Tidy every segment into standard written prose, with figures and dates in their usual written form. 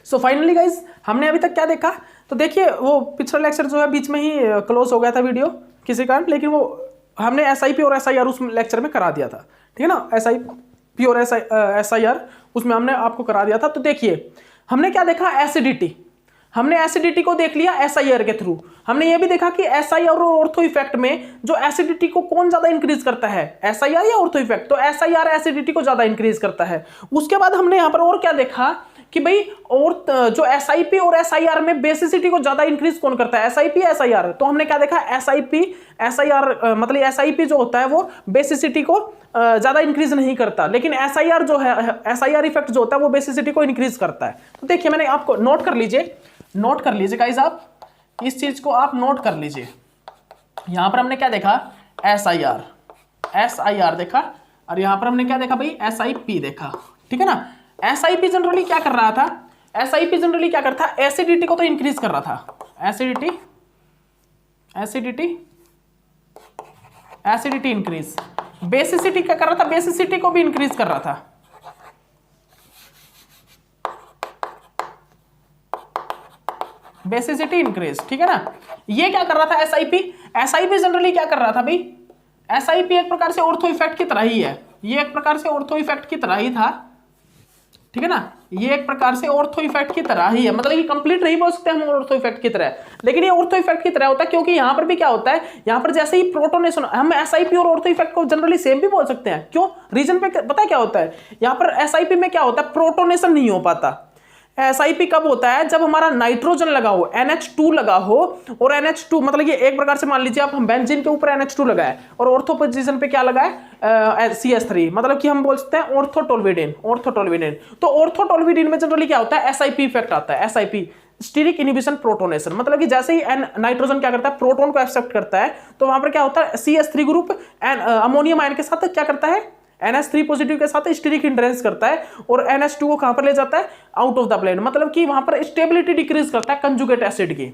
So finally guys हमने अभी तक क्या देखा, तो देखिए वो पिछला लेक्चर जो है बीच में ही क्लोज हो गया था वीडियो किसी कारण, लेकिन वो हमने SIP और SIR उस लेक्चर में करा दिया था, ठीक है ना। SIP और SIR उसमें हमने आपको करा दिया था। तो देखिए हमने क्या देखा, एसिडिटी, हमने एसिडिटी को देख लिया SIR के थ्रू। हमने ये भी देखा कि SIR और ऑर्थो इफेक्ट में जो एसिडिटी को कौन ज्यादा इंक्रीज करता है, SIR या ऑर्थो इफेक्ट, तो SIR एसिडिटी को ज्यादा इंक्रीज करता है। उसके बाद हमने यहां पर और क्या देखा कि भाई और जो SIP और SIR में बेसिसिटी को ज्यादा इंक्रीज कौन करता है, SIP या SIR। तो हमने क्या देखा, SIR मतलब SIP जो होता है वो बेसिसिटी को ज्यादा इंक्रीज नहीं करता, लेकिन SIR जो है, SIR इफेक्ट जो होता है वो बेसिसिटी को इंक्रीज करता है। तो देखिए मैंने आपको नोट कर लीजिए गाइस, आप इस चीज को आप नोट कर लीजिए। यहां पर हमने क्या देखा, SIR देखा, और यहां पर हमने क्या देखा भाई, SIP देखा, ठीक है ना। SIP जनरली क्या कर रहा था, SIP जनरली क्या करता था, एसिडिटी को तो इंक्रीज कर रहा था, एसिडिटी इंक्रीज। बेसिसिटी क्या कर रहा था, बेसिसिटी को भी इंक्रीज कर रहा था। बेसिसिटी इंक्रीज, ठीक है ना। ये क्या कर रहा था SIP जनरली क्या कर रहा था भाई, SIP एक प्रकार से ऑर्थो इफेक्ट की तरह ही है, ये एक प्रकार से ऑर्थो इफेक्ट की तरह ही था, ठीक है ना। ये एक प्रकार से ऑर्थो इफेक्ट की तरह ही है, मतलब ये कंप्लीट नहीं बोल सकते हम ऑर्थो इफेक्ट की तरह, लेकिन ये ऑर्थो इफेक्ट की तरह होता है, क्योंकि यहां पर भी क्या होता है, यहां पर जैसे ही प्रोटोनेशन, हम SIP और ऑर्थो इफेक्ट को जनरली सेम भी बोल सकते हैं। क्यों, रीजन पे पता है क्या होता है, यहां पर SIP में क्या होता है, प्रोटोनेशन नहीं हो पाता। SIP कब होता है, जब हमारा नाइट्रोजन लगा हो, NH2 लगा हो, और NH2 मतलब ये एक प्रकार से मान लीजिए आप, हम बेंजीन के ऊपर NH2 लगाए और ऑर्थो पोजीशन पे क्या लगाए, CH3, मतलब कि हम बोल सकते हैं ऑर्थोटोल्विडिन। तो ऑर्थोटोल्विडिन में जनरली क्या होता है, SIP इफेक्ट आता है, SIP स्टीरिक इनहिबिशन प्रोटोनेशन, मतलब कि जैसे ही नाइट्रोजन क्या करता है, प्रोटोन को एक्सेप्ट करता है, तो वहां पर क्या होता है, CH3 ग्रुप अमोनियम आयन के साथ क्या करता है, NH3 पॉजिटिव के साथ स्टीरिक हिंड्रेंस करता है, और NH2 को कहां पर ले जाता है, आउट ऑफ द प्लेन, मतलब कि वहां पर स्टेबिलिटी डिक्रीज करता है कंजुगेट एसिड की।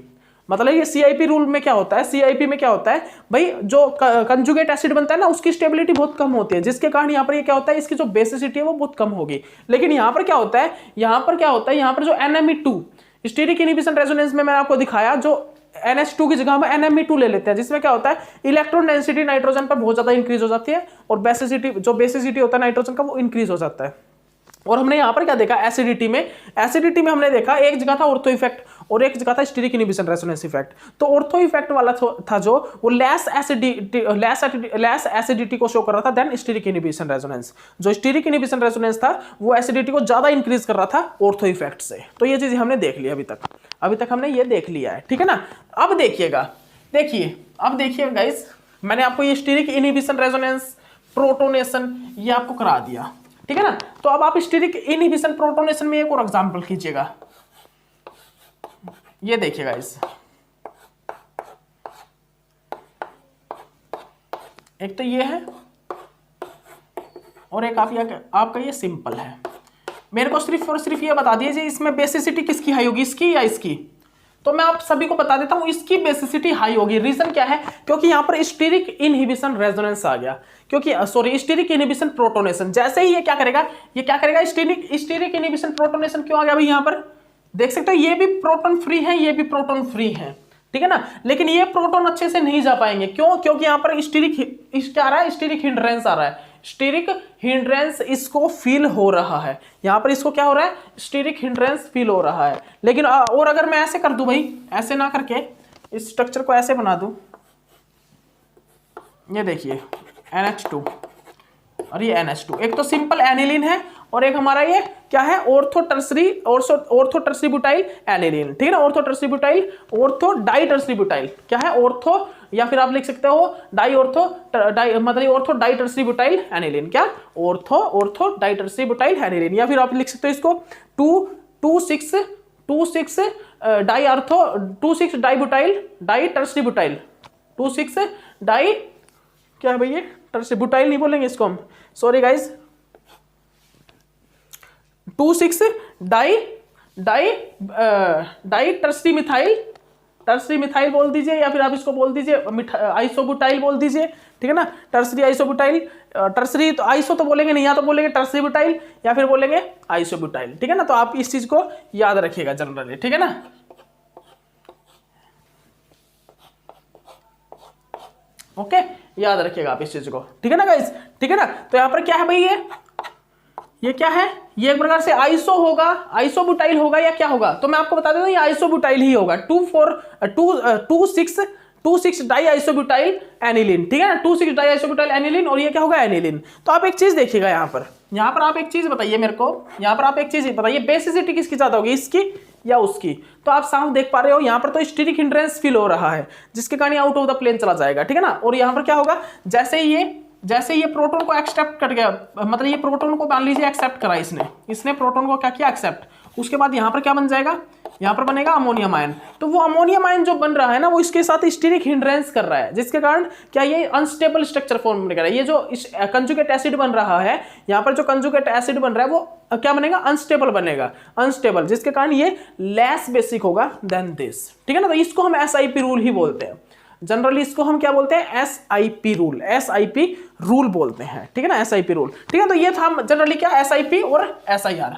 मतलब ये CIP रूल में क्या होता है, CIP में क्या होता है भाई, जो कंजुगेट एसिड बनता है ना, उसकी स्टेबिलिटी बहुत कम होती है, जिसके कारण यहाँ पर ये क्या होता है, इसकी जो बेसिसिटी है वो बहुत कम होगी। लेकिन यहाँ पर क्या होता है, यहाँ पर जो NME2 स्टीरिक इनहिबिशन रेजोनेंस में मैंने आपको दिखाया, जो NH2 की जगह हम NME2 ले लेते हैं, जिसमें क्या होता है, इलेक्ट्रॉन डेंसिटी नाइट्रोजन पर बहुत ज्यादा इंक्रीज हो जाती है, और बेसिसिटी होता है नाइट्रोजन का वो इंक्रीज हो जाता है। और हमने यहाँ पर क्या देखा, एसिडिटी में हमने देखा एक जगह था ऑर्थो इफेक्ट और एक जगह था स्टीरिक इनहिबिशन रेजोनेंस इफेक्ट। तो ऑर्थो इफेक्ट वाला था जो, वो लेस एसिडिटी को शो कर रहा था देन स्टीरिक इनहिबिशन रेजोनेंस। जो स्टीरिक इनहिबिशन रेजोनेंस था वो एसिडिटी को ज्यादा इंक्रीज कर रहा था ऑर्थो इफेक्ट से। तो ये चीज हमने देख ली अभी तक हमने ये देख लिया है, ठीक है ना। अब देखिए गाइस, मैंने आपको ये स्टीरिक इनहिबिशन रेजोनेंस, प्रोटोनेशन ये आपको करा दिया, ठीक है ना। तो अब आप स्टीरिक इनहिबिशन प्रोटोनेशन में एक और एग्जांपल कीजिएगा। ये देखिए गाइस, एक तो ये है और एक आपका ये सिंपल है। मेरे को सिर्फ और सिर्फ ये बता दीजिए इसमें बेसिसिटी किसकी हाई होगी, इसकी या इसकी। तो मैं आप सभी को बता देता हूं इसकी बेसिसिटी हाई होगी। रीजन क्या है, क्योंकि यहां पर स्टीरिक इनहिबिशन रेजोनेंस आ गया, स्टीरिक इनहिबिशन प्रोटोनेशन। जैसे ही ये क्या करेगा, स्टीरिक इनहिबिशन प्रोटोनेशन क्यों आ गया भाई, यहां पर देख सकते हो ये भी प्रोटॉन फ्री है, ये भी प्रोटॉन फ्री है, ठीक है ना। लेकिन ये प्रोटॉन अच्छे से नहीं जा पाएंगे, क्यों, क्योंकि यहां पर क्या आ रहा है, स्टीरिक हिंड्रेंस आ रहा है। स्टीरिक हिंड्रेंस इसको फील हो रहा है, यहां पर इसको क्या हो रहा है, स्टीरिक हिंड्रेंस फील हो रहा है। लेकिन और अगर मैं ऐसे कर दूं भाई, ऐसे ना करके इस स्ट्रक्चर को ऐसे बना दूं, ये देखिए NH2 और ये NH2, एक तो सिंपल एनिलीन है और एक हमारा ये क्या है, ऑर्थो टर्सरी बुटाइल एनिलीन, ठीक है ना। ऑर्थो डाई टर्सरी बुटाइल क्या है, ऑर्थो, या फिर आप लिख सकते हो ortho di tertiary butyl aniline, क्या ortho di tertiary butyl aniline, या फिर आप लिख सकते हो इसको 2,6 di butyl di tertiary butyl, 2,6 di क्या है भैया, टर्सरी बुटाइल नहीं बोलेंगे इसको हम, sorry guys, 2,6 di tertiary tertiary methyl बोल दीजिए, या फिर आप इसको बोल दीजिए आइसोब्यूटाइल बोल दीजिए, ठीक है ना, टर्सरी आइसोब्यूटाइल। टर्सरी तो आइसो तो बोलेंगे नहीं, या तो बोलेंगे टर्सरी ब्यूटाइल या फिर बोलेंगे आइसोब्यूटाइल, ठीक है ना। तो आप इस चीज को याद रखिएगा जनरली, ठीक है ना। ओके, याद रखिएगा आप इस चीज को, ठीक है ना गाइस, ठीक है ना। तो यहां पर क्या है भाई, ये क्या है, ये एक प्रकार से आइसो होगा, आइसोब्यूटाइल होगा या क्या होगा, तो मैं आपको बता देता हूं ये आइसोब्यूटाइल ही होगा। 2,6 डाई आइसोब्यूटाइल एनिलीन, ठीक है ना, 2,6 डाई आइसोब्यूटाइल एनिलीन, और ये क्या होगा, एनिलीन। तो आप एक चीज देखिएगा यहाँ पर आप एक चीज बताइए मेरे को, यहाँ पर आप एक चीज बताइए, बेसिसिटी किसकी ज्यादा होगी, इसकी या उसकी। तो आप साफ देख पा रहे हो यहाँ पर तो स्टीरिक हिंड्रेंस फील हो रहा है, जिसके कारण आउट ऑफ द प्लेन चला जाएगा, ठीक है ना। और यहाँ पर क्या होगा, जैसे ये प्रोटॉन को एक्सेप्ट कर गया, मतलब ये प्रोटॉन को मान लीजिए एक्सेप्ट करा इसने प्रोटॉन को क्या किया, एक्सेप्ट, उसके बाद यहाँ पर क्या बन जाएगा, यहाँ पर बनेगा अमोनियम आयन। तो वो अमोनियम आयन जो बन रहा है ना, वो इसके साथ स्टीरिक हिंड्रेंस कर रहा है, जिसके कारण क्या ये अनस्टेबल स्ट्रक्चर फॉर्म कर रहा है। ये जो कंजुगेट एसिड बन रहा है, यहाँ पर जो कंजुगेट एसिड बन रहा है वो क्या बनेगा, अनस्टेबल बनेगा, अनस्टेबल, जिसके कारण ये लेस बेसिक होगा देन दिस, ठीक है ना। तो इसको हम SIP रूल ही बोलते हैं जनरली, इसको हम क्या बोलते हैं, SIP रूल, SIP रूल बोलते हैं, ठीक है ना, SIP रूल, ठीक है। तो ये था जनरली क्या, SIP और SIR,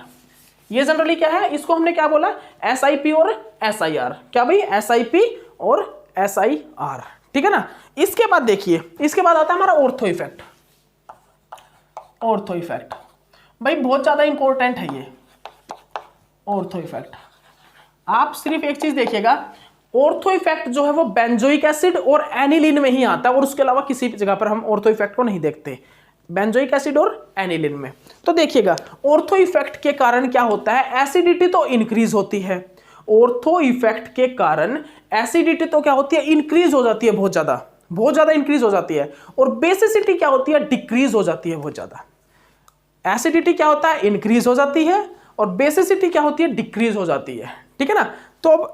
ये जनरली क्या है, इसको हमने क्या बोला, SIP और SIR, क्या भाई, SIP और SIR, ठीक है ना। इसके बाद देखिए, इसके बाद आता है हमारा ऑर्थो इफेक्ट। ऑर्थो इफेक्ट भाई बहुत ज्यादा इंपॉर्टेंट है ये ऑर्थो इफेक्ट। आप सिर्फ एक चीज देखिएगा, ऑर्थो इफेक्ट जो है वो बेंजोइक एसिड और एनिलीन में ही आता है, और उसके अलावा किसी भी जगह पर हम ऑर्थो इफेक्ट को नहीं देखते, बेंजोइक एसिड और एनिलीन में। तो देखिएगा ऑर्थो इफेक्ट के कारण क्या होता है, एसिडिटी तो इंक्रीज होती है, ऑर्थो इफेक्ट के कारण एसिडिटी तो क्या होती है, इंक्रीज हो जाती है, बहुत ज्यादा इंक्रीज हो जाती है, और बेसिसिटी क्या होती है, डिक्रीज हो जाती है बहुत ज्यादा। एसिडिटी क्या होता है, इंक्रीज हो जाती है, और बेसिसिटी क्या होती है, डिक्रीज हो जाती है, ठीक है ना। तो अब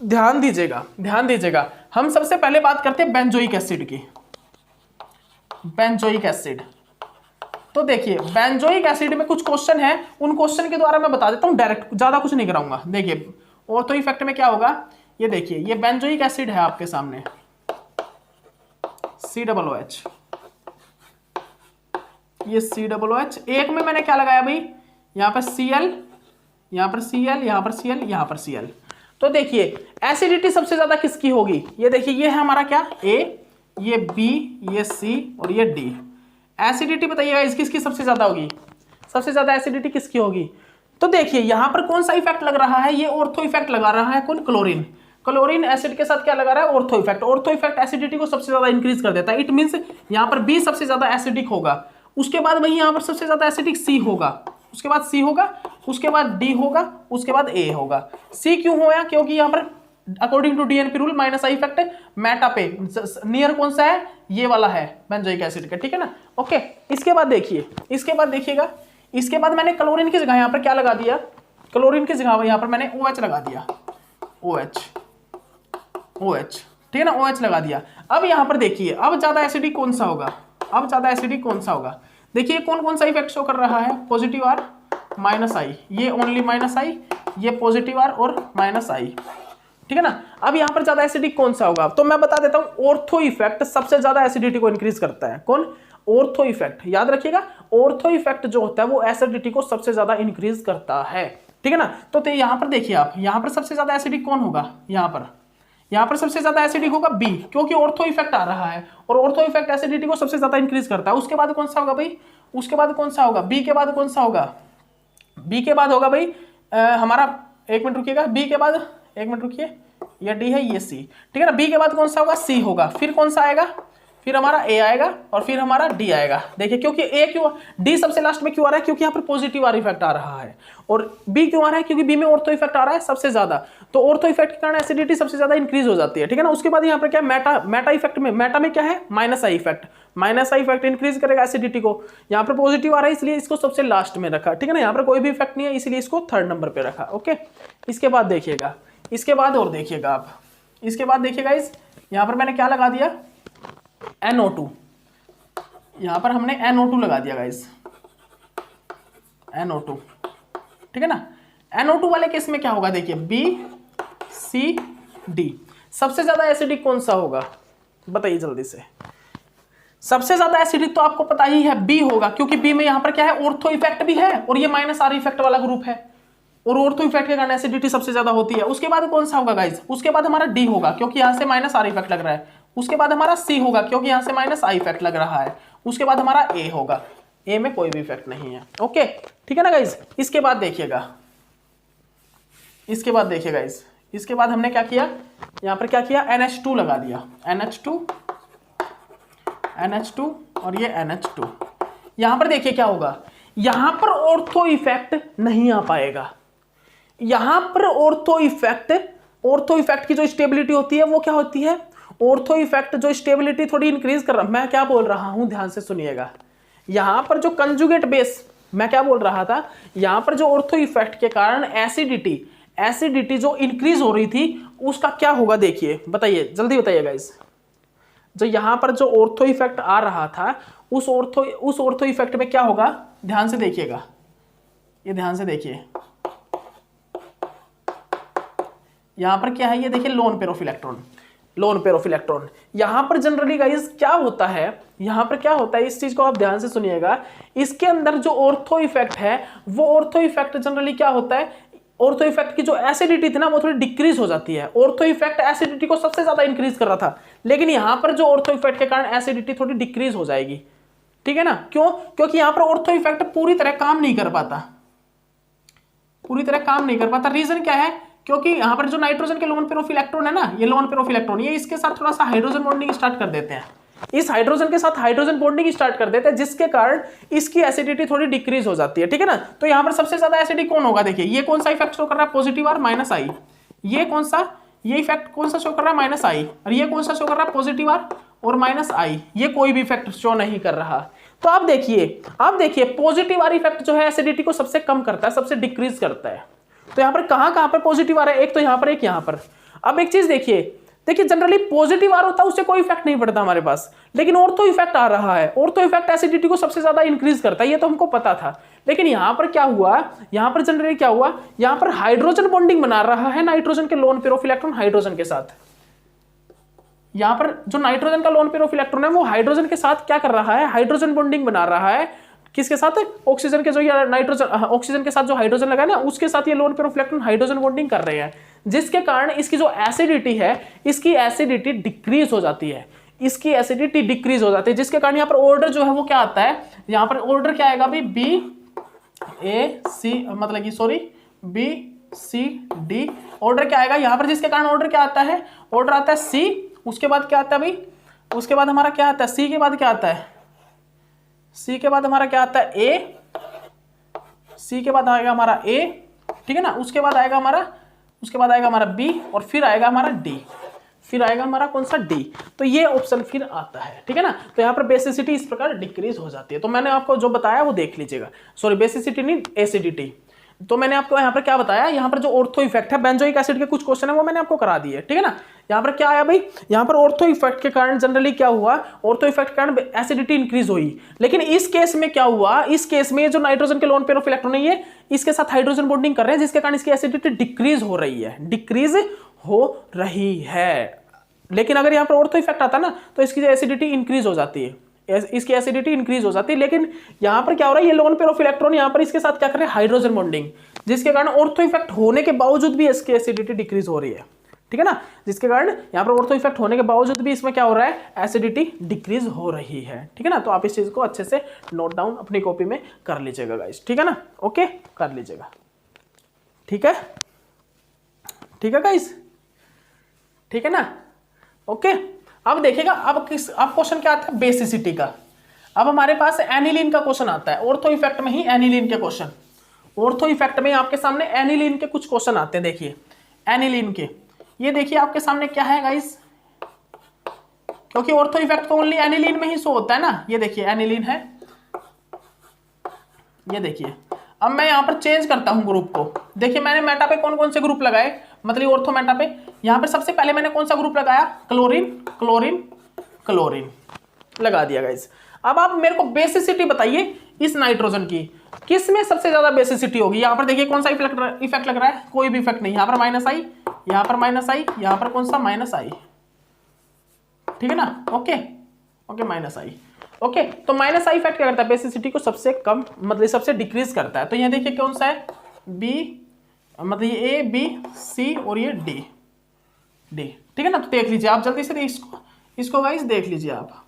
ध्यान दीजिएगा, हम सबसे पहले बात करते हैं बेंजोइक एसिड की। बेंजोइक एसिड, तो देखिए बेंजोइक एसिड में कुछ क्वेश्चन है, उन क्वेश्चन के द्वारा मैं बता देता हूं डायरेक्ट, ज्यादा कुछ नहीं कराऊंगा। देखिए ऑर्थो इफेक्ट में क्या होगा, ये देखिए, ये बेंजोइक एसिड है आपके सामने, COOH, ये COOH, एक में मैंने क्या लगाया भाई, यहां पर Cl, यहां पर Cl, यहां पर Cl, यहां पर Cl। तो देखिए एसिडिटी सबसे ज्यादा किसकी होगी, ये देखिए, ये है हमारा क्या, A, ये B, ये C और ये D। एसिडिटी बताइएगा किसकी सबसे ज्यादा होगी, सबसे ज्यादा एसिडिटी किसकी होगी। तो देखिए यहां पर कौन सा इफेक्ट लग रहा है, ये ऑर्थो इफेक्ट लगा रहा है, कौन, क्लोरीन। क्लोरीन एसिड के साथ क्या लगा रहा है, ortho effect. Ortho effect acidity को सबसे ज्यादा इंक्रीज कर देता है, इट मींस यहां पर B सबसे ज्यादा एसिडिक होगा, उसके बाद वही यहां पर सबसे ज्यादा एसिडिक C होगा, उसके बाद C होगा, उसके बाद D होगा, उसके बाद A होगा। C क्यों होया, क्योंकि यहां पर according to DNP rule -I effect meta पे नियर कौन सा है, ये वाला है बेंजोइक एसिड का, ठीक है ना। ओके, इसके बाद देखिएगा, इसके बाद मैंने क्लोरीन की जगह यहां पर क्या लगा दिया, क्लोरीन की जगह यहां पर मैंने OH लगा दिया, OH, ठीक है ना, OH लगा दिया। अब यहां पर देखिए, अब ज्यादा एसिडिक कौन सा होगा, देखिए कौन कौन सा इफेक्ट शो कर रहा है, पॉजिटिव R -I, ये ओनली -I, ये पॉजिटिव R और -I, ठीक है ना। अब यहां पर ज्यादा एसिडिक कौन सा होगा, तो मैं बता देता हूं, ऑर्थो इफेक्ट सबसे ज्यादा एसिडिटी को इंक्रीज करता है, कौन, ऑर्थो इफेक्ट। याद रखिएगा, ऑर्थो इफेक्ट जो होता है वो एसिडिटी को सबसे ज्यादा इंक्रीज करता है, ठीक है ना। तो यहां पर देखिए आप, यहां पर सबसे ज्यादा एसिडिक कौन होगा, यहां पर सबसे ज्यादा एसिडिक होगा B, क्योंकि ऑर्थो इफेक्ट आ रहा है, और ऑर्थो इफेक्ट एसिडिटी को सबसे ज्यादा इंक्रीज करता है। उसके बाद कौन सा होगा भाई, उसके बाद कौन सा होगा, B के बाद कौन सा होगा, B के बाद होगा भाई हमारा, एक मिनट रुकिएगा, B के बाद, एक मिनट रुकिए, ये D है, ये C, ठीक है ना। B के बाद कौन सा होगा, C होगा, फिर कौन सा आएगा, फिर हमारा A आएगा, और फिर हमारा D आएगा। देखिए क्योंकि A क्यों, D सबसे लास्ट में क्यों आ रहा है, क्योंकि यहाँ पर पॉजिटिव R इफेक्ट आ रहा है, और B क्यों आ रहा है, क्योंकि B में ऑर्थो इफेक्ट आ रहा है सबसे ज्यादा, तो ऑर्थो इफेक्ट के कारण एसिडिटी सबसे ज्यादा इंक्रीज हो जाती है, ठीक है ना। उसके बाद यहाँ पर क्या, मेटा इफेक्ट में, मेटा में क्या है, -I इफेक्ट इंक्रीज करेगा एसिडिटी को। यहाँ पर पॉजिटिव आ रहा है इसलिए इसको सबसे लास्ट में रखा, ठीक है ना, यहाँ पर कोई भी इफेक्ट नहीं है इसलिए इसको 3rd नंबर पे रखा। ओके, इसके बाद देखिएगा, इसके बाद और देखिएगा आप, इसके बाद देखिएगा इस, यहाँ पर मैंने क्या लगा दिया, NO2, यहाँ पर हमने NO2 लगा दिया गाइस, NO2, ठीक है ना। NO2 वाले केस में क्या होगा, देखिए B, C, D, सबसे ज्यादा एसिडिक कौन सा होगा, बताइए जल्दी से। सबसे ज्यादा एसिडिक तो आपको पता ही है बी होगा, क्योंकि बी में यहां पर क्या है, ऑर्थो इफेक्ट भी है और ये माइनस आर इफेक्ट वाला ग्रुप है, और ऑर्थो इफेक्ट के कारण एसिडिटी सबसे ज्यादा होती है। उसके बाद कौन सा होगा गाइस, उसके बाद हमारा डी होगा, क्योंकि यहां से माइनस आर इफेक्ट लग रहा है। उसके बाद हमारा सी होगा, क्योंकि यहां से माइनस आई इफेक्ट लग रहा है। उसके बाद हमारा ए होगा, ए में कोई भी इफेक्ट नहीं है। ओके ठीक है ना गाइस। इसके बाद देखिएगा, इसके बाद देखिएगा गाइस, इसके बाद हमने क्या किया, यहां पर क्या किया, NH2 लगा दिया, NH2 और ये NH2। यहां पर देखिए क्या होगा, यहां पर ऑर्थो इफेक्ट नहीं आ पाएगा। यहां पर ऑर्थो इफेक्ट की जो स्टेबिलिटी होती है वो क्या होती है, ऑर्थो इफेक्ट जो स्टेबिलिटी थोड़ी इंक्रीज कर रहा, मैं क्या बोल रहा हूं ध्यान से सुनिएगा। यहां पर जो कंजुगेट बेस, मैं क्या बोल रहा था, यहां पर जो ऑर्थो इफेक्ट के कारण एसिडिटी जो इंक्रीज हो रही थी उसका क्या होगा, देखिए बताइए जल्दी बताइए गाइस। जो यहां पर जो ऑर्थो इफेक्ट आ रहा था उस ऑर्थो इफेक्ट में क्या होगा, ध्यान से देखिएगा, ये ध्यान से देखिए। यहां पर क्या है, ये देखिए लोन पेयर ऑफ इलेक्ट्रॉन। यहां पर जनरली गाइस क्या होता है, यहां पर क्या होता है, इस चीज को आप ध्यान से सुनिएगा। इसके अंदर जो ऑर्थो इफेक्ट है वो ऑर्थो इफेक्ट जनरली क्या होता है, ऑर्थो इफेक्ट की जो एसिडिटी थी ना वो थोड़ी डिक्रीज हो जाती है। ऑर्थो इफेक्ट एसिडिटी को सबसे ज्यादा इंक्रीज कर रहा था, लेकिन यहां पर जो ऑर्थो इफेक्ट के कारण एसिडिटी थोड़ी डिक्रीज हो जाएगी, ठीक है ना। क्यों, क्योंकि यहां पर ऑर्थो इफेक्ट पूरी तरह काम नहीं कर पाता। रीजन क्या है, क्योंकि यहां पर जो नाइट्रोजन के लोन पेयर ऑफ इलेक्ट्रॉन है ना, ये लोन पेयर ऑफ इलेक्ट्रॉन, ये इसके साथ थोड़ा सा हाइड्रोजन बॉन्डिंग स्टार्ट कर देते हैं, इस हाइड्रोजन के साथ हाइड्रोजन बॉन्डिंग स्टार्ट कर देते हैं, जिसके कारण इसकी एसिडिटी थोड़ी डिक्रीज हो जाती है, ठीक है ना। तो यहां पर सबसे ज्यादा एसिडिक कौन होगा, देखिए ये कौन सा इफेक्ट शो कर रहा है, पॉजिटिव आर माइनस आई। ये कौन सा, ये इफेक्ट कौन सा शो कर रहा है, माइनस आई। और ये कौन सा शो कर रहा है, पॉजिटिव आर और माइनस आई। ये कोई भी इफेक्ट शो नहीं कर रहा। तो आप देखिए पॉजिटिव आर इफेक्ट जो है एसिडिटी को सबसे कम करता है, सबसे डिक्रीज करता है। तो यहां पर कहां पर पॉजिटिव आर है, एक तो यहां पर, एक यहां पर। अब एक चीज देखिए जनरली पॉजिटिव आर होता है उससे कोई इफेक्ट नहीं पड़ता हमारे पास, लेकिन ऑर्थो इफेक्ट आ रहा है, ऑर्थो इफेक्ट एसिडिटी को सबसे ज्यादा इंक्रीज करता है, ये तो हमको पता था। लेकिन यहां पर क्या हुआ, यहां पर जनरली क्या हुआ, यहां पर हाइड्रोजन बॉन्डिंग बना रहा है नाइट्रोजन के lone pair of electron hydrogen के साथ। यहां पर जो नाइट्रोजन का लोन पेयर ऑफ इलेक्ट्रॉन है वो हाइड्रोजन के साथ क्या कर रहा है, हाइड्रोजन बॉन्डिंग बना रहा है। किसके साथ, ऑक्सीजन के जो ये नाइट्रोजन, ऑक्सीजन के साथ जो हाइड्रोजन लगा है ना उसके साथ ये lone pair of electron hydrogen bonding कर रहे हैं, जिसके कारण इसकी जो एसिडिटी है, इसकी एसिडिटी डिक्रीज हो जाती है, जिसके कारण यहाँ पर ऑर्डर जो है वो क्या आता है, यहाँ पर ऑर्डर क्या आएगा भाई, बी सी डी ऑर्डर क्या आएगा यहाँ पर, जिसके कारण ऑर्डर क्या आता है, ऑर्डर आता है सी। उसके बाद क्या आता है भाई, उसके बाद हमारा क्या आता है, सी के बाद क्या आता है, सी के बाद हमारा क्या आता है, ए, सी के बाद आएगा हमारा ए, ठीक है ना। उसके बाद आएगा हमारा बी और फिर आएगा हमारा डी, फिर आएगा हमारा कौन सा, डी। तो ये ऑप्शन फिर आता है, ठीक है ना। तो यहाँ पर बेसिसिटी इस प्रकार डिक्रीज हो जाती है। तो मैंने आपको जो बताया वो देख लीजिएगा, सॉरी बेसिसिटी नहीं, एसिडिटी। तो मैंने आपको यहाँ पर क्या बताया, यहाँ पर जो ऑर्थो इफेक्ट है, बेंजोइक एसिड के कुछ क्वेश्चन है वो मैंने आपको करा दिए, ठीक है ना। यहाँ पर क्या आया भाई, यहाँ पर ऑर्थो इफेक्ट के कारण जनरली क्या हुआ, ऑर्थो इफेक्ट के कारण एसिडिटी इंक्रीज हुई। लेकिन इस केस में क्या हुआ, इस केस में जो नाइट्रोजन के लोन पेयर ऑफ इलेक्ट्रॉन है ये इसके साथ हाइड्रोजन बॉन्डिंग कर रहे हैं, जिसके कारण इसकी एसिडिटी डिक्रीज हो रही है। लेकिन अगर यहाँ पर ऑर्थो इफेक्ट आता ना तो इसकी एसिडिटी इंक्रीज हो जाती है, लेकिन यहाँ पर क्या हो रहा है, ये लोन पेयर ऑफ इलेक्ट्रॉन यहाँ पर इसके साथ क्या कर रहे हैं, हाइड्रोजन बॉन्डिंग, जिसके कारण ऑर्थो इफेक्ट होने के बावजूद भी इसकी एसिडिटी डिक्रीज हो रही है, ठीक है ना। जिसके कारण यहाँ पर ऑर्थो इफेक्ट होने के बावजूद भी इसमें क्या हो रहा है, एसिडिटी डिक्रीज हो रही है, ठीक है ना। तो आप इस चीज को अच्छे से नोट डाउन अपनी कॉपी में कर लीजिएगा गाइस, ठीक है ना। ओके कर लीजिएगा, ठीक है गाइस, ठीक है ना। ओके अब देखिएगा, अब क्वेश्चन क्या आता है, बेसिसिटी का। अब हमारे पास एनिलीन का क्वेश्चन आता है, ऑर्थो इफेक्ट में ही एनिलीन के क्वेश्चन, ऑर्थो इफेक्ट में आपके सामने एनिलीन के कुछ क्वेश्चन आते हैं। देखिए एनिलीन के, ये देखिए आपके सामने क्या है गाइस, क्योंकि ऑर्थो इफेक्ट तो ओनली एनिलीन में ही शो होता है ना। ये देखिए एनिलीन है, ये देखिए। अब मैं यहां पर चेंज करता हूं ग्रुप को। देखिए मैंने मेटा पे कौन कौन से ग्रुप लगाए, मतलब ऑर्थो मेटा पे। यहां पर सबसे पहले मैंने कौन सा ग्रुप लगाया, क्लोरीन क्लोरीन क्लोरीन लगा दिया गाइस। अब आप मेरे को बेसिसिटी बताइए, इस नाइट्रोजन की, किस में सबसे ज्यादा बेसिसिटी होगी? यहां पर देखिए कौन सा इफेक्ट लग रहा है, कोई भी इफेक्ट नहीं, यहां पर माइनस आई, यहां पर माइनस आई, यहां पर कौन सा माइनस आई, ठीक है ना, ओके ओके माइनस आई, ओके। तो माइनस आई इफेक्ट क्या करता है? बेसिसिटी को सबसे कम मतलब सबसे डिक्रीज करता है। तो यहाँ देखिए कौन सा है, बी, मतलब ये ए बी सी और ये डी, ठीक है ना। तो देख लीजिए आप जल्दी से इसको गाइस देख लीजिए आप,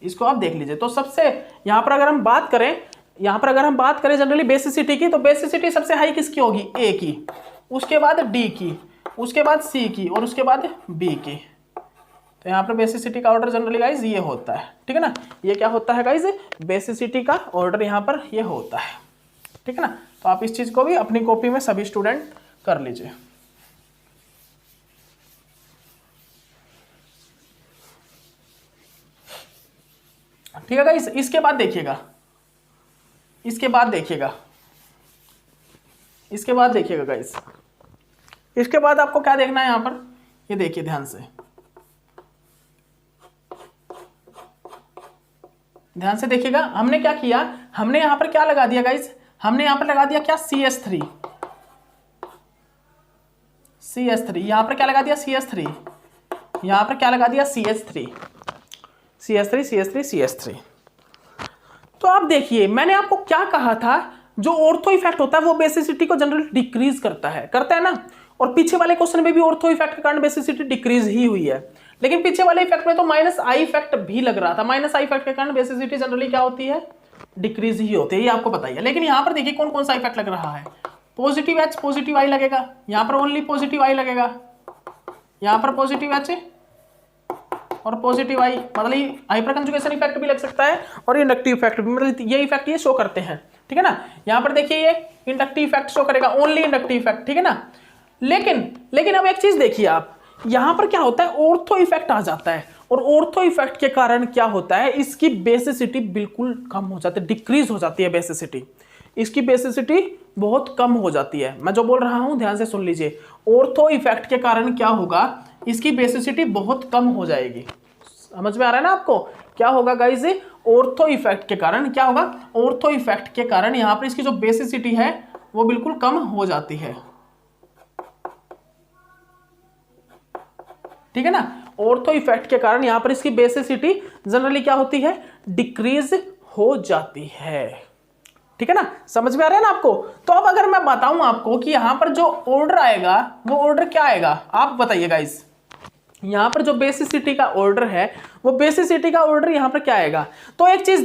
इसको आप देख लीजिए। तो सबसे यहां पर अगर हम बात करें जनरली बेसिसिटी की, तो बेसिसिटी सबसे हाई किसकी होगी? ए की, उसके बाद डी की, उसके बाद सी की और उसके बाद बी की। तो यहाँ पर बेसिसिटी का ऑर्डर जनरली गाइज ये होता है, ठीक है ना। ये क्या होता है गाइज? बेसिसिटी का ऑर्डर यहाँ पर ये होता है, ठीक है ना। तो आप इस चीज को भी अपनी कॉपी में सभी स्टूडेंट कर लीजिए। ठीक है गाइज, इसके बाद देखिएगा, इसके बाद देखिएगा गाइज, इसके बाद आपको क्या देखना है यहाँ पर, ये देखिए ध्यान से देखिएगा। हमने क्या किया, हमने यहां पर क्या लगा दिया गाइज, हमने यहां पर लगा दिया क्या? CS3, यहां पर क्या लगा दिया? CS3, यहां पर क्या लगा दिया? CS3। तो आप देखिए मैंने आपको क्या कहा था, जो ऑर्थो इफेक्ट होता है वो बेसिसिटी को जनरली डिक्रीज करता है ना। और पीछे वाले क्वेश्चन में भी ऑर्थो इफेक्ट के कारण बेसिसिटी डिक्रीज ही हुई है, लेकिन पीछे वाले इफेक्ट में तो माइनस आई इफेक्ट भी लग रहा था। माइनस आई इफेक्ट के कारण बेसिसिटी जनरली क्या होती है? डिक्रीज ही होती है, ये आपको बताइए। लेकिन यहां पर देखिए कौन कौन सा इफेक्ट लग रहा है। पॉजिटिव एच पॉजिटिव आई लगेगा, यहां पर ओनली पॉजिटिव आई लगेगा, यहां पर पॉजिटिव एच और पॉजिटिव आई, मतलब हाइपर कंजुगेशन इफेक्ट भी लग सकता है और इंडक्टिव इफेक्ट भी, मतलब ये इफेक्ट ये शो करते हैं, ठीक है ना। यहां पर देखिए ये इंडक्टिव इफेक्ट शो करेगा, ओनली इंडक्टिव इफेक्ट, ठीक है ना। लेकिन अब एक चीज देखिए आप, यहां पर क्या होता है? ऑर्थो इफेक्ट आ जाता है, और ऑर्थो इफेक्ट के कारण क्या होता है? इसकी बेसिसिटी बिल्कुल कम हो जाती है, डिक्रीज हो जाती है बेसिसिटी, इसकी बेसिसिटी बहुत कम हो जाती है। मैं जो बोल रहा हूं ध्यान से सुन लीजिए, ऑर्थो इफेक्ट के कारण क्या होगा? इसकी बेसिसिटी बहुत कम हो जाएगी। समझ में आ रहा है ना आपको? क्या होगा गाइस? ऑर्थो इफेक्ट के कारण क्या होगा? ऑर्थो इफेक्ट के कारण यहां पर इसकी जो बेसिसिटी है वो बिल्कुल कम हो जाती है, ठीक है ना। ऑर्थो इफेक्ट के कारण यहां पर इसकी बेसिसिटी जनरली क्या होती है? डिक्रीज हो जाती है, ठीक है ना। समझ में आ रहा है ना आपको? तो अब अगर मैं बताऊं आपको कि यहां पर जो ऑर्डर आएगा वो ऑर्डर क्या आएगा, आप बताइए गाइस। यहां पर जो बेसिसिटी का ऑर्डर है वो बेसिसिटी का ऑर्डर यहां पर क्या आएगा? तो एक चीज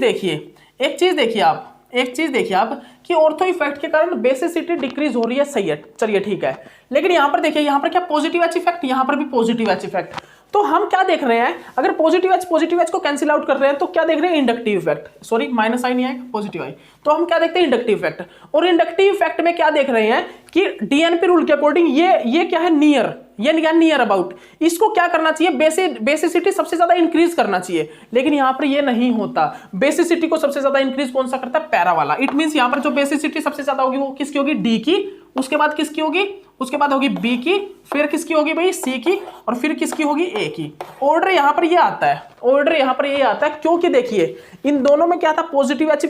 देखिए आप कि ऑर्थो इफेक्ट के कारण बेसिसिटी डिक्रीज हो रही है, सही है, चलिए ठीक है। लेकिन यहां पर देखिए, यहां पर क्या? पॉजिटिव एच इफेक्ट, यहां पर भी पॉजिटिव एच इफेक्ट। तो हम क्या देख रहे हैं? अगर पॉजिटिव एच को कैंसिल आउट कर रहे हैं तो क्या देख रहे हैं? इंडक्टिव इफेक्ट, सॉरी माइनस आई नहीं आएगा, पॉजिटिव आई। तो हम क्या देखते हैं? Inductive effect. और इंडक्टिव इफेक्ट में क्या देख रहे हैं कि डीएनपी रूल के अकॉर्डिंग ये क्या है? Near about. इसको क्या करना चाहिए? बेसिसिटी सबसे ज्यादा इंक्रीज करना चाहिए, लेकिन यहां पर ये नहीं होता। बेसिसिटी को सबसे ज्यादा इंक्रीज कौन सा करता है? पैरा वाला। इट मींस यहां पर जो बेसिसिटी सबसे ज्यादा होगी वो किसकी होगी? डी की, उसके बाद किसकी होगी? उसके बाद होगी बी की, फिर किसकी होगी भाई? सी की, और फिर किसकी होगी? ए की। ऑर्डर यहां पर ये आता है, क्योंकि देखिए इन दोनों में क्या था? Positive H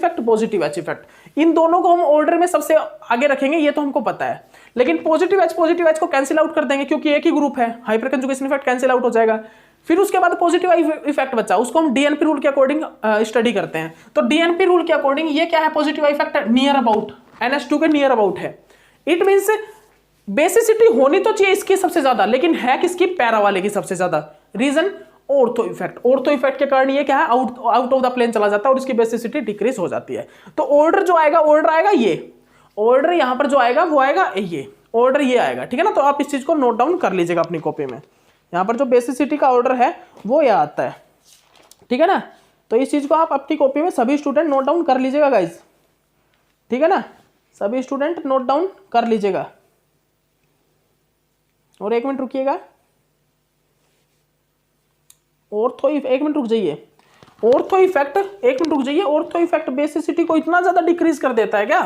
effect. इन दोनों को हम ऑर्डर में सबसे आगे रखेंगे, ये तो हमको पता है। लेकिन पॉजिटिव एच को कैंसिल आउट कर देंगे क्योंकि एक ही ग्रुप है, hyper conjugation effect cancel out हो जाएगा। फिर उसके बाद पॉजिटिव इफेक्ट बचा, उसको हम डीएनपी रूल के अकॉर्डिंग स्टडी करते हैं। तो डीएनपी रूल के अकॉर्डिंग ये क्या है? Positive effect near about, NH2 के नियर अबाउट है। इट मींस बेसिसिटी होनी तो चाहिए इसकी सबसे ज्यादा, लेकिन है किसकी? पैरा वाले की सबसे ज्यादा। रीजन? ऑर्थो इफेक्ट के कारण ये क्या है? आउट ऑफ द प्लेन चला जाता है और इसकी बेसिसिटी डिक्रीज हो जाती है। तो ऑर्डर आएगा ये, ऑर्डर यहां पर जो आएगा वो आएगा ये, ऑर्डर ये आएगा, ठीक है ना। तो आप इस चीज को नोट डाउन कर लीजिएगा अपनी कॉपी में। यहां पर जो बेसिसिटी का ऑर्डर है वो ये आता है, ठीक है ना। तो इस चीज को आप अपनी कॉपी में सभी स्टूडेंट नोट डाउन कर लीजिएगा गाइज, ठीक है ना। सभी स्टूडेंट नोट डाउन कर लीजिएगा। और एक मिनट रुकिएगा, एक मिनट रुक जाइए। ऑर्थो इफेक्ट बेसिसिटी को इतना ज्यादा डिक्रीज कर देता है क्या?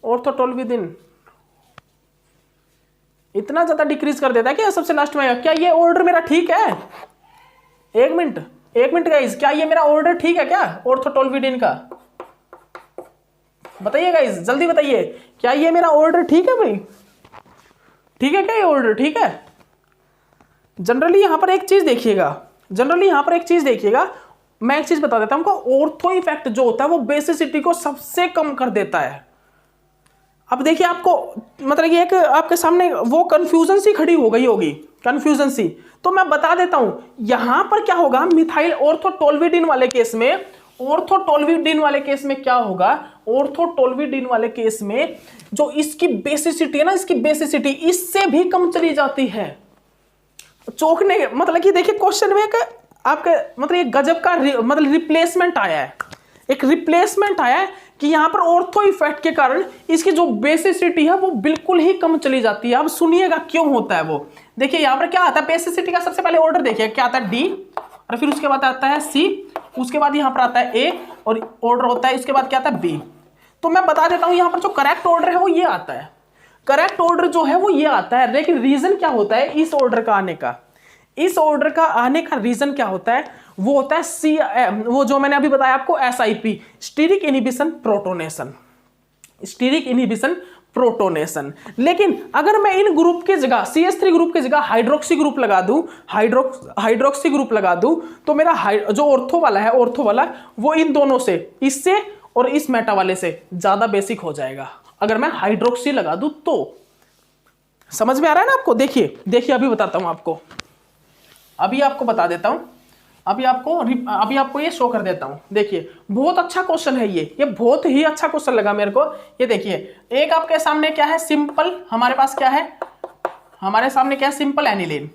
ऑर्थो टोल्विदिन इतना ज्यादा डिक्रीज कर देता है क्या? सबसे लास्ट में क्या ये ऑर्डर मेरा ठीक है? एक मिनट, एक मिनट गाइस, क्या ये मेरा ऑर्डर ठीक है क्या ऑर्थोटोल्विडिन का? बताइए गाइस, जल्दी बताइए, क्या ये मेरा ऑर्डर ठीक है भाई? ठीक है क्या ये ऑर्डर? ठीक है। जनरली यहां पर एक चीज देखिएगा, मैं एक चीज बता देता हूं आपको, ऑर्थो इफेक्ट जो होता है वो बेसिसिटी को सबसे कम कर देता है। अब देखिए आपको, मतलब कि एक आपके सामने वो कंफ्यूजन सी खड़ी हो गई होगी, कंफ्यूजन सी, तो मैं बता देता हूं यहां पर क्या होगा, मिथाइल ऑर्थोटोल्विडिन वाले केस में, ऑर्थोटोल्विडिन वाले केस में क्या होगा, ऑर्थोटोल्विडिन वाले केस में जो इसकी बेसिसिटी है ना, इसकी बेसिसिटी इससे भी कम चली जाती है। चौंकने मतलब कि देखिए क्वेश्चन में एक आपके मतलब एक गजब का मतलब रिप्लेसमेंट आया है, एक रिप्लेसमेंट आया है कि यहां पर ऑर्थो इफेक्ट के कारण इसकी जो बेसिसिटी है वो बिल्कुल ही कम चली जाती है। अब सुनिएगा क्यों होता है वो। देखिए यहां पर क्या आता है, बेसिसिटी का सबसे पहले ऑर्डर देखिए क्या आता है, डी, और फिर उसके बाद आता है सी, उसके बाद यहां पर आता है ए, और ऑर्डर होता है उसके बाद क्या आता है बी। तो मैं बता देता हूं यहां पर जो करेक्ट ऑर्डर है वो ये आता है, करेक्ट ऑर्डर जो है वो ये आता है। लेकिन रीजन क्या होता है इस ऑर्डर का आने का, इस ऑर्डर का आने का रीजन क्या होता है, वो होता है सी, वो जो मैंने अभी बताया आपको, SIP, steric inhibition protonation, steric inhibition protonation. लेकिन अगर मैं इन ग्रुप के जगह CH3 ग्रुप की जगह हाइड्रोक्सी ग्रुप लगा दूं, हाइड्रोक्सी ग्रुप लगा दूं, तो मेरा जो ऑर्थो वाला है, ऑर्थो वाला वो इन दोनों से, इससे और इस मेटा वाले से ज्यादा बेसिक हो जाएगा अगर मैं हाइड्रोक्सी लगा दूं तो। समझ में आ रहा है ना आपको? देखिए अभी बताता हूं आपको, अभी आपको बता देता हूं, अभी आपको ये शो कर देता हूं। देखिए बहुत अच्छा क्वेश्चन है ये बहुत ही अच्छा क्वेश्चन लगा मेरे को। ये देखिए एक आपके सामने क्या है, सिंपल, हमारे पास क्या है, हमारे सामने क्या है, सिंपल एनिलीन,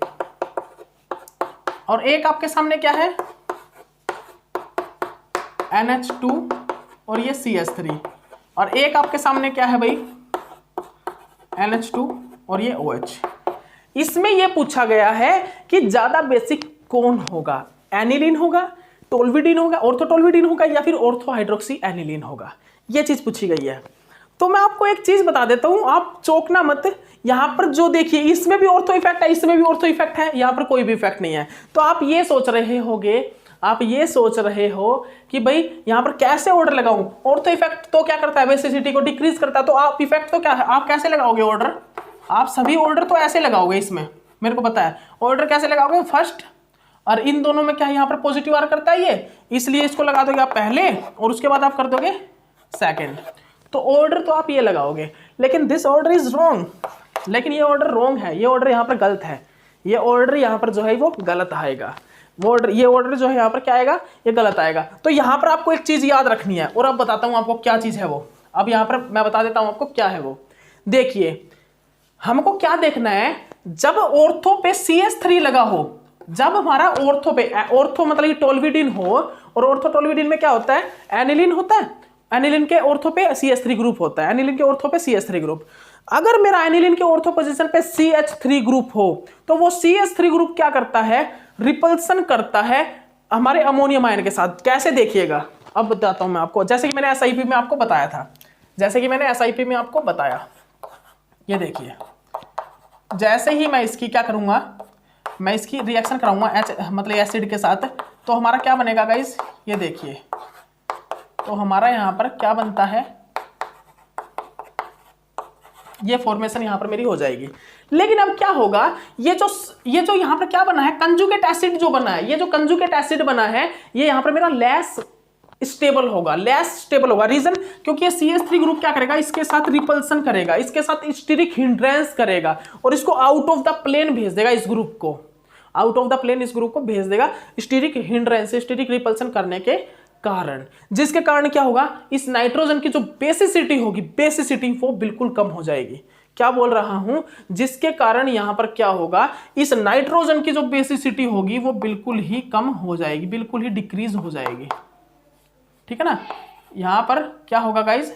और एक आपके सामने क्या है, NH2 और ये CH3, और एक आपके सामने क्या है भाई, NH2 और ये OH। इसमें ये पूछा गया है कि ज्यादा बेसिक कौन होगा, एनिलीन होगा, टोल्विडिन होगा, ऑर्थोटोल्विडिन होगा, या फिर ऑर्थोहाइड्रोक्सी एनिलीन होगा, ये चीज पूछी गई है। तो मैं आपको एक चीज बता देता हूं, आप चौंकना मत, यहां पर जो देखिए इसमें भी ऑर्थो इफेक्ट है, इसमें भी ऑर्थो इफेक्ट है, यहां पर कोई भी इफेक्ट नहीं है। तो आप ये सोच रहे हो कि भाई यहां पर कैसे ऑर्डर लगाऊं, ऑर्थो इफेक्ट तो क्या करता है, बेसिसिटी को डिक्रीज करता है, तो आप इफेक्ट तो क्या है, आप कैसे लगाओगे ऑर्डर, आप सभी ऑर्डर तो ऐसे लगाओगे, इसमें मेरे को पता है ऑर्डर कैसे लगाओगे, फर्स्ट, और इन दोनों में क्या यहाँ पर पॉजिटिव आर करता है ये, इसलिए इसको लगा दोगे आप पहले और उसके बाद आप कर दोगे सेकंड, तो ऑर्डर तो आप ये लगाओगे। लेकिन दिस ऑर्डर इज रॉन्ग, लेकिन ये ऑर्डर रॉन्ग है, ये ऑर्डर यहाँ पर गलत है, ये ऑर्डर यहाँ पर जो है वो गलत आएगा, ये ऑर्डर जो है यहाँ पर क्या आएगा, ये गलत आएगा। तो यहाँ पर आपको एक चीज याद रखनी है, और अब बताता हूँ आपको क्या चीज है वो। अब यहाँ पर मैं बता देता हूँ आपको क्या है वो। देखिए हमको क्या देखना है, जब ऑर्थो पे CH3 लगा हो, जब हमारा ऑर्थो पे, ऑर्थो मतलब ये टोल्विडिन हो, और ऑर्थोटोल्विडिन में क्या होता है, एनिलीन होता है, एनिलीन के ऑर्थो पे CH3 ग्रुप होता है, एनिलीन के ऑर्थो पे CH3 ग्रुप। अगर मेरा एनिलीन के ऑर्थो पोजीशन पे CH3 ग्रुप हो, तो वो CH3 ग्रुप क्या करता है, रिपल्सन करता है हमारे अमोनियम आयन के साथ। कैसे देखिएगा, अब बताता हूं मैं आपको, जैसे कि मैंने SIP में आपको बताया था, ये देखिए जैसे ही मैं इसकी क्या करूंगा, मैं इसकी रिएक्शन कराऊंगा मतलब एसिड के साथ, तो हमारा क्या बनेगा गाइस, ये देखिए, तो हमारा यहां पर क्या बनता है, ये फॉर्मेशन यहां पर मेरी हो जाएगी। लेकिन अब क्या होगा, ये जो यहां पर क्या बना है, कंजुगेट एसिड जो बना है, ये जो कंजुगेट एसिड बना है, ये यहां पर मेरा लेस स्टेबल होगा, रीजन क्योंकि ये CH3 ग्रुप क्या करेगा, इसके साथ रिपल्सन करेगा, इसके साथ स्टीरिक हिंड्रेंस करेगा, और इसको आउट ऑफ द प्लेन भेज देगा, इस ग्रुप को आउट ऑफ द प्लेन इस ग्रुप को भेज देगा, स्टीरिक हिंड्रेंस, स्टीरिक रिपल्सन करने के कारण, जिसके कारण क्या होगा, इस नाइट्रोजन की जो बेसिसिटी होगी, बेसिसिटी वो बिल्कुल कम हो जाएगी। क्या बोल रहा हूं, जिसके कारण यहां पर क्या होगा, इस नाइट्रोजन की जो बेसिसिटी होगी वो बिल्कुल ही कम हो जाएगी, बिल्कुल ही डिक्रीज हो जाएगी, ठीक है ना। यहां पर क्या होगा गाइज,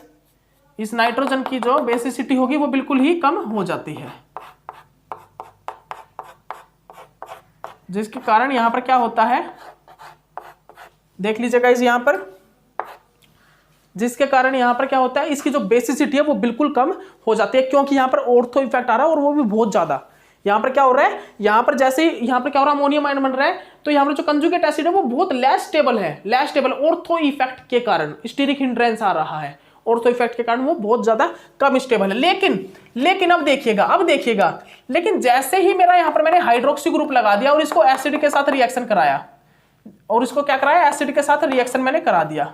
इस नाइट्रोजन की जो बेसिसिटी होगी वो बिल्कुल ही कम हो जाती है, जिसके कारण यहां पर क्या होता है, देख लीजिए गाइज, यहां पर जिसके कारण यहां पर क्या होता है, इसकी जो बेसिसिटी है वो बिल्कुल कम हो जाती है, क्योंकि यहां पर ऑर्थो इफेक्ट आ रहा है और वो भी बहुत ज्यादा, यहाँ पर क्या हो रहा है, यहाँ पर जैसे यहाँ पर क्या हो रहा है, अमोनियम आयन बन रहा है, तो यहाँ पर जो कंजुगेट एसिड है वो बहुत लेस स्टेबल है, लेस स्टेबल ऑर्थो इफेक्ट के कारण, स्टीरिक हिंड्रेंस आ रहा है, ऑर्थो इफेक्ट के कारण वो बहुत ज्यादा कम स्टेबल है। लेकिन अब देखिएगा, लेकिन जैसे ही मेरा यहाँ पर मैंने हाइड्रोक्सी ग्रुप लगा दिया और इसको एसिड के साथ रिएक्शन कराया, और इसको क्या कराया, एसिड के साथ रिएक्शन मैंने करा दिया,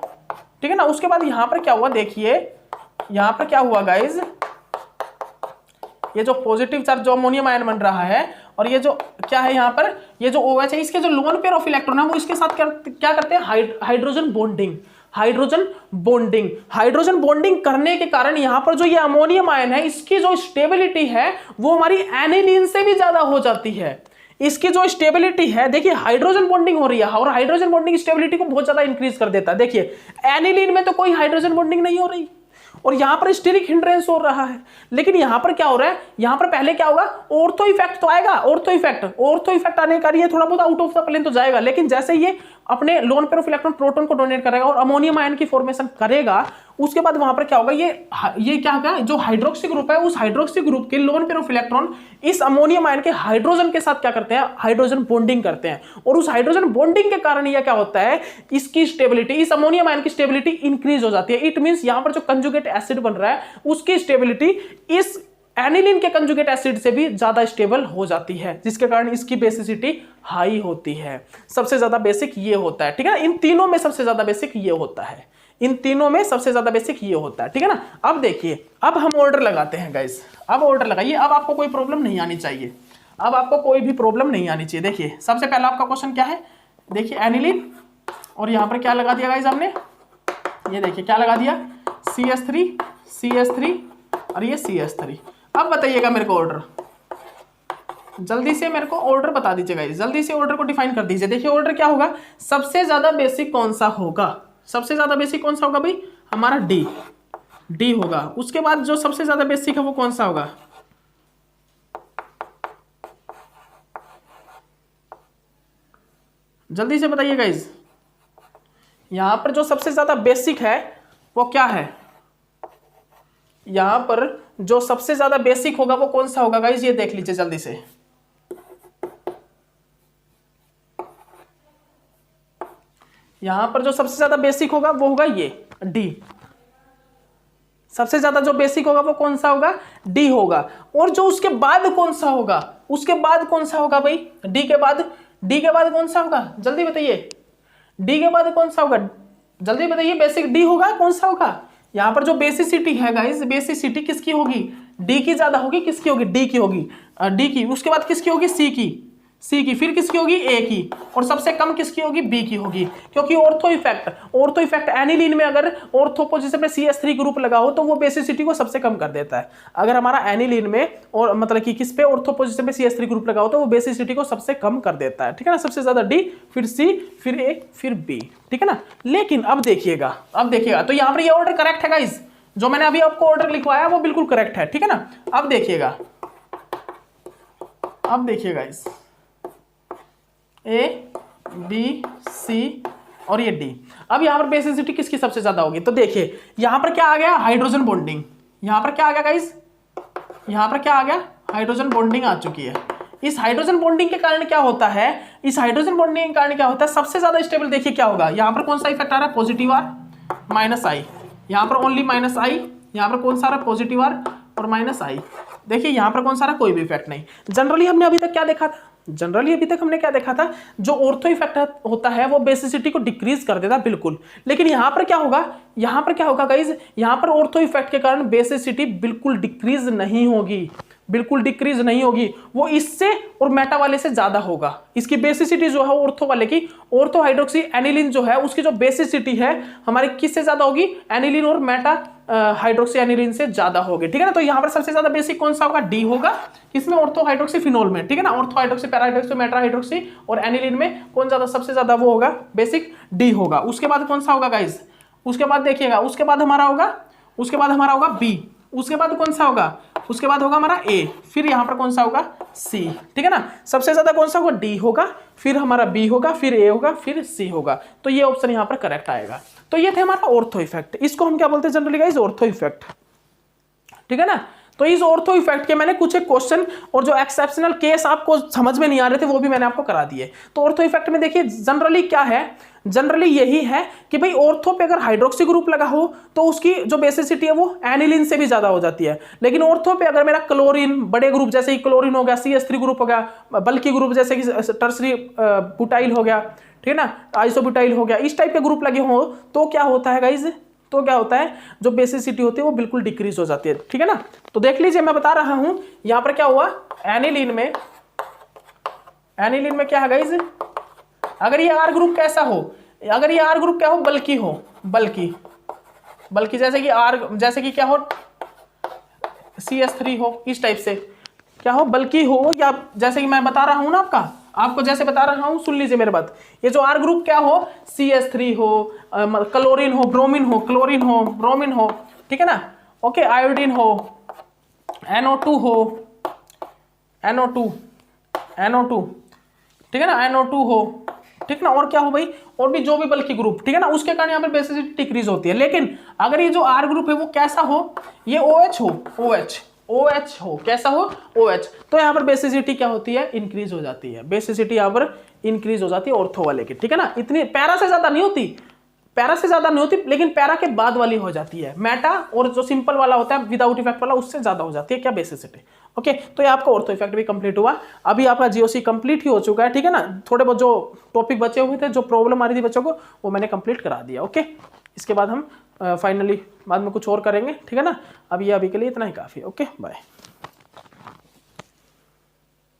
ठीक है ना। उसके बाद यहाँ पर क्या हुआ, देखिए यहाँ पर क्या हुआ गाइज, ये जो पॉजिटिव चार्ज जो अमोनियम आयन बन रहा है, और ये जो क्या है यहाँ पर, ये जो OH है, इसके जो लोन पेयर ऑफ इलेक्ट्रॉन है वो इसके साथ क्या करते हैं, हाइड्रोजन बॉन्डिंग करने के कारण यहाँ पर जो ये अमोनियम आयन है इसकी जो स्टेबिलिटी है वो हमारी एनिलीन से भी ज्यादा हो जाती है। इसकी जो स्टेबिलिटी है, देखिए हाइड्रोजन बॉन्डिंग हो रही है और हाइड्रोजन बॉन्डिंग स्टेबिलिटी को बहुत ज्यादा इंक्रीज कर देता है। देखिए एनिलीन में तो कोई हाइड्रोजन बॉन्डिंग नहीं हो रही और यहां पर स्टीरिक हिंड्रेंस हो रहा है, लेकिन यहां पर क्या हो रहा है, यहां पर पहले क्या होगा, ऑर्थो इफेक्ट तो आएगा, ऑर्थो इफेक्ट आने का ये थोड़ा बहुत आउट ऑफ द प्लेन तो जाएगा, लेकिन जैसे ये अपने lone pair of electron proton को डोनेट करेगा और अमोनियम आयन की फॉर्मेशन करेगा, उसके बाद वहां पर क्या होगा, ये क्या होगा, जो हाइड्रोक्सी ग्रुप है उस हाइड्रोक्सी ग्रुप के लोन पेयर ऑफ इलेक्ट्रॉन इस अमोनियम आयन के हाइड्रोजन के साथ क्या करते हैं, हाइड्रोजन बॉन्डिंग करते हैं, और उस हाइड्रोजन बॉन्डिंग के कारण यह क्या होता है, इसकी स्टेबिलिटी, इस अमोनियम आयन की स्टेबिलिटी इंक्रीज हो जाती है। इट मींस यहां पर जो कंजुगेट एसिड बन रहा है उसकी स्टेबिलिटी इस एनिलीन के कंजुगेट एसिड से भी ज्यादा स्टेबल हो जाती है, जिसके कारण इसकी बेसिसिटी हाई होती है। सबसे ज्यादा बेसिक ये होता है, ठीक है ना, इन तीनों में सबसे ज्यादा बेसिक ये होता है, ठीक है ना। अब देखिए, अब हम ऑर्डर लगाते हैं गाइस, अब ऑर्डर लगाइए, अब आपको कोई प्रॉब्लम नहीं आनी चाहिए, देखिए सबसे पहला आपका क्वेश्चन क्या है, देखिए एनिलीन, और यहां पर क्या लगा दिया गाइस हमने, ये देखिए क्या लगा दिया, CH3 और ये CH3। अब बताइएगा मेरे को ऑर्डर, जल्दी से मेरे को ऑर्डर बता दीजिएगा, जल्दी से ऑर्डर को डिफाइन कर दीजिए। देखिए ऑर्डर क्या होगा, सबसे ज्यादा बेसिक कौन सा होगा, भाई हमारा डी होगा। उसके बाद जो सबसे ज्यादा बेसिक है वो कौन सा होगा, जल्दी से बताइए गाइस, यहां पर जो सबसे ज्यादा बेसिक है वो क्या है, यहां पर जो सबसे ज्यादा बेसिक होगा वो कौन सा होगा गाइस, ये देख लीजिए जल्दी से। यहां पर जो सबसे ज्यादा बेसिक होगा वो होगा ये डी, सबसे ज्यादा जो बेसिक होगा वो कौन सा होगा, डी होगा। और जो उसके बाद कौन सा होगा, भाई डी के बाद कौन सा होगा, जल्दी बताइए, डी के बाद कौन सा होगा, जल्दी बताइए, बेसिक डी होगा, कौन सा होगा, यहां पर जो बेसिसिटी है गाइस, बेसिसिटी किसकी होगी, डी की ज्यादा होगी, किसकी होगी, डी की होगी, डी की। उसके बाद किसकी होगी, सी की, फिर किसकी होगी, ए की, और सबसे कम किसकी होगी, बी की होगी। क्योंकि ऑर्थो इफेक्ट एनिलीन में अगर ऑर्थो पोजीशन में CH3 ग्रुप लगा हो तो वो बेसिसिटी को सबसे कम कर देता है। अगर हमारा एनिलीन में और मतलब कि किस पे ऑर्थो पोजीशन में CH3 ग्रुप लगा हो तो वो बेसिसिटी को सबसे कम कर देता है, ठीक है ना। सबसे ज्यादा डी, फिर सी, फिर ए, फिर बी, ठीक है ना। लेकिन अब देखिएगा तो यहाँ पर ये ऑर्डर करेक्ट है गाइज, जो मैंने अभी आपको ऑर्डर लिखवाया वो बिल्कुल करेक्ट है, ठीक है ना। अब देखिएगा गाइज, ए, बी, सी और ये डी। अब यहां पर बेसिसिटी किसकी सबसे ज्यादा होगी, तो देखिए यहां पर क्या आ गया, हाइड्रोजन बॉन्डिंग, यहां पर क्या आ गया गाइस, हाइड्रोजन बॉन्डिंग आ चुकी है। इस हाइड्रोजन बॉन्डिंग के कारण क्या होता है, सबसे ज्यादा स्टेबल देखिए क्या होगा, यहां पर कौन सा इफेक्ट आ रहा है, पॉजिटिव आर माइनस आई, यहां पर ओनली माइनस आई, यहां पर कौन सा आ रहा है, पॉजिटिव आर और माइनस आई। देखिए यहां पर कौन सा रहा, कोई भी इफेक्ट नहीं। जनरली हमने अभी तक क्या देखा था, जो ऑर्थो इफेक्ट होता है वो बेसिसिटी को डिक्रीज कर देता बिल्कुल। लेकिन यहां पर क्या होगा गाइज, यहां पर ऑर्थो इफेक्ट के कारण बेसिसिटी बिल्कुल डिक्रीज नहीं होगी, वो इससे और मेटा वाले से ज्यादा होगा। इसकी बेसिसिटी जो है ऑर्थो वाले की, ऑर्थो हाइड्रोक्सी एनिलीन जो है उसकी जो बेसिसिटी है हमारी किससे ज्यादा होगी, एनिलीन और मेटा हाइड्रोक्सी एनिलीन से ज्यादा होगी, ठीक है ना। तो यहां पर सबसे ज्यादा बेसिक कौन सा होगा, डी होगा, किसमें, ऑर्थो हाइड्रोक्सी फिनोल में, ठीक है ना। Ortho hydroxy, para hydroxy, Meta hydroxy और एनिलीन में कौन ज्यादा सबसे ज्यादा वो होगा, बेसिक डी होगा। उसके बाद कौन सा होगा गाइज, उसके बाद देखिएगा, उसके बाद हमारा होगा बी, उसके बाद कौन सा होगा, उसके बाद होगा हमारा ए, फिर यहां पर कौन सा होगा, सी, ठीक है ना। सबसे ज्यादा कौन सा होगा, डी होगा, फिर हमारा बी होगा, फिर ए होगा, फिर सी होगा। तो ये ऑप्शन यहां पर करेक्ट आएगा। तो ये थे हमारा ऑर्थो इफेक्ट, इसको हम क्या बोलते हैं जनरली गाइस, ऑर्थो इफेक्ट, ठीक है ना। तो इस ऑर्थो इफेक्ट के मैंने कुछ एक क्वेश्चन और जो एक्सेप्शनल केस आपको समझ में नहीं आ रहे थे वो भी मैंने आपको करा दिए। तो ऑर्थो इफेक्ट में देखिए जनरली क्या है, जनरली यही है कि भाई ऑर्थो पे अगर हाइड्रोक्सी ग्रुप लगा हो तो उसकी जो बेसिसिटी है वो एनिलीन से भी ज्यादा हो जाती है। लेकिन ऑर्थो पे अगर मेरा क्लोरीन बड़े ग्रुप जैसे कि क्लोरीन हो गया, CH3 ग्रुप हो गया, बल्कि ग्रुप जैसे कि टर्सरी बुटाइल हो गया, ठीक है ना, आइसोब्यूटाइल हो गया, इस टाइप के ग्रुप लगे हो तो क्या होता है गाइज, तो क्या होता है जो बेसिसिटी होती है वो बिल्कुल डिक्रीज हो जाती है। ठीक है ना, तो देख लीजिए मैं बता रहा हूं यहां पर क्या हुआ, एनिलीन में क्या है गाइज, अगर ये आर ग्रुप कैसा हो, अगर ये आर ग्रुप क्या हो, बल्कि हो, बल्कि जैसे कि आर, जैसे कि क्या हो CH3 हो, इस टाइप से क्या हो, बल्कि हो, या जैसे कि मैं बता रहा हूं ना आपको जैसे बता रहा हूं, सुन लीजिए मेरे बात, ये जो आर ग्रुप क्या हो, CH3 हो, क्लोरीन हो, ब्रोमीन हो, क्लोरीन हो, ब्रोमीन हो, ठीक है ना, ओके, आयोडीन हो, NO2 हो, NO2 ठीक है ना, NO2 हो, ठीक ना, और क्या हो भाई, और भी जो भी बल्कि ग्रुप, ठीक है ना, उसके कारण यहाँ पर बेसिसिटी डिक्रीज होती है। लेकिन अगर ये जो आर ग्रुप है वो कैसा हो, ये OH हो, OH हो, कैसा हो, OH, तो यहाँ पर बेसिसिटी क्या होती है, इंक्रीज हो जाती है, बेसिसिटी यहाँ पर इंक्रीज हो जाती है ऑर्थो वाले की, ठीक है ना, इतनी पैरा से ज्यादा नहीं होती, लेकिन पैरा के बाद वाली हो जाती है, मेटा और जो सिंपल वाला होता है विदाउट इफेक्ट वाला उससे ज्यादा हो जाती है क्या, बेसिसिटी। ओके, तो ये आपका ऑर्थो इफेक्ट भी कंप्लीट हुआ, अभी आपका GOC कंप्लीट ही हो चुका है, ठीक है ना, थोड़े बहुत जो टॉपिक बचे हुए थे, जो प्रॉब्लम आ रही थी बच्चों को, वो मैंने कंप्लीट करा दिया। ओके, इसके बाद हम फाइनली बाद में कुछ और करेंगे, ठीक है ना, अभी के लिए इतना ही काफी। Okay, bye.